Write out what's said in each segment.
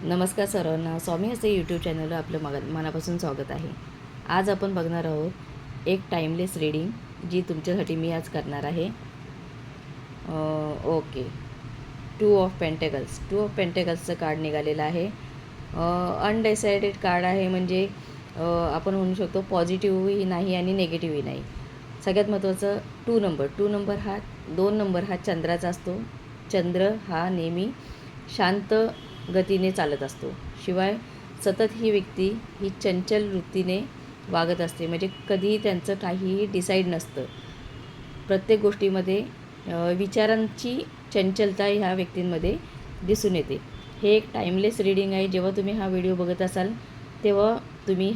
नमस्कार सर्वांना. स्वामी असे यूट्यूब चॅनलवर आपलं मनापासून स्वागत आहे. आज आपण बघणार आहोत एक टाईमलेस रीडिंग, जी तुमच्यासाठी मी आज करणार आहे. ओके. 2 of pentacles. 2 ऑफ पेंटेकल्सचं कार्ड निघालेलं आहे. अनडिसाइडेड कार्ड आहे, म्हणजे आपण म्हणू शकतो पॉझिटिव्हही नाही आणि निगेटिव्हही नाही. सगळ्यात महत्त्वाचं 2 नंबर हा 2 नंबर हा चंद्राचा असतो. चंद्र हा नेहमी शांत गतीने चालत असतो. शिवाय सतत ही व्यक्ती ही चंचल वृत्तीने वागत असते, म्हणजे कधीही त्यांचं काहीही डिसाईड नसतं. प्रत्येक गोष्टीमध्ये विचारांची चंचलता ह्या व्यक्तींमध्ये दिसून येते. हे एक टाईमलेस रीडिंग आहे. जेव्हा तुम्ही हा व्हिडिओ बघत असाल तेव्हा तुम्ही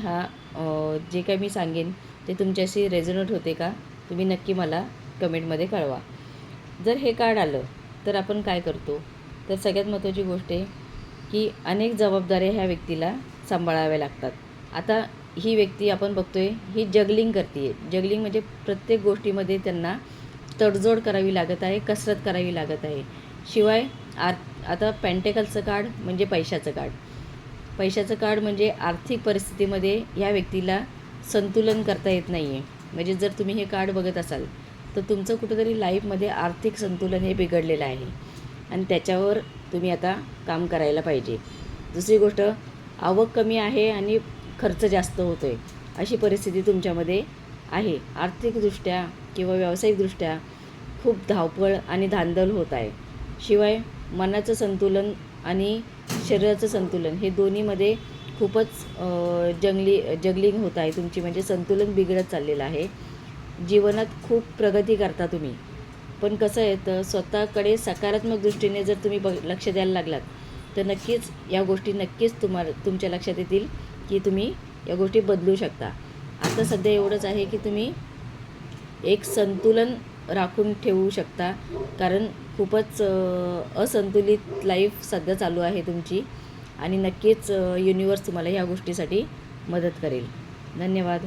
जे काही मी सांगेन ते तुमच्याशी रेझोनेट होते का, तुम्ही नक्की मला कमेंटमध्ये कळवा. जर हे कार्ड आलं तर आपण काय करतो, तर सगळ्यात महत्त्वाची गोष्ट आहे की अनेक जबाबदाऱ्या ह्या व्यक्तीला सांभाळाव्या लागतात. आता ही व्यक्ती आपण बघतोय ही जगलिंग करते आहे. जगलिंग म्हणजे प्रत्येक गोष्टीमध्ये त्यांना तडजोड करावी लागत आहे, कसरत करावी लागत आहे. शिवाय आता पेंटेकलचं कार्ड म्हणजे पैशाचं कार्ड. पैशाचं कार्ड म्हणजे आर्थिक परिस्थितीमध्ये ह्या व्यक्तीला संतुलन करता येत नाही आहे. म्हणजे जर तुम्ही हे कार्ड बघत असाल तर तुमचं कुठंतरी लाईफमध्ये आर्थिक संतुलन हे बिघडलेलं आहे आणि त्याच्यावर तुम्ही आता काम करायला पाहिजे. दुसरी गोष्ट, आवक कमी आहे आणि खर्च जास्त होतो आहे, अशी परिस्थिती तुमच्यामध्ये आहे. आर्थिकदृष्ट्या किंवा व्यावसायिकदृष्ट्या खूप धावपळ आणि धांदल होत आहे. शिवाय मनाचं संतुलन आणि शरीराचं संतुलन हे दोन्हीमध्ये खूपच जगलिंग होत आहे तुमची, म्हणजे संतुलन बिघडत चाललेलं आहे. जीवनात खूप प्रगती करता तुम्ही, पण कसं आहे तर स्वतःकडे सकारात्मक दृष्टीने जर तुम्ही लक्ष द्यायला लागलात तर नक्कीच या गोष्टी तुमच्या लक्षात येतील की तुम्ही या गोष्टी बदलू शकता. आता सध्या एवढंच आहे की तुम्ही एक संतुलन राखून ठेवू शकता, कारण खूपच असंतुलित लाईफ सध्या चालू आहे तुमची आणि नक्कीच युनिवर्स तुम्हाला ह्या गोष्टीसाठी मदत करेल. धन्यवाद.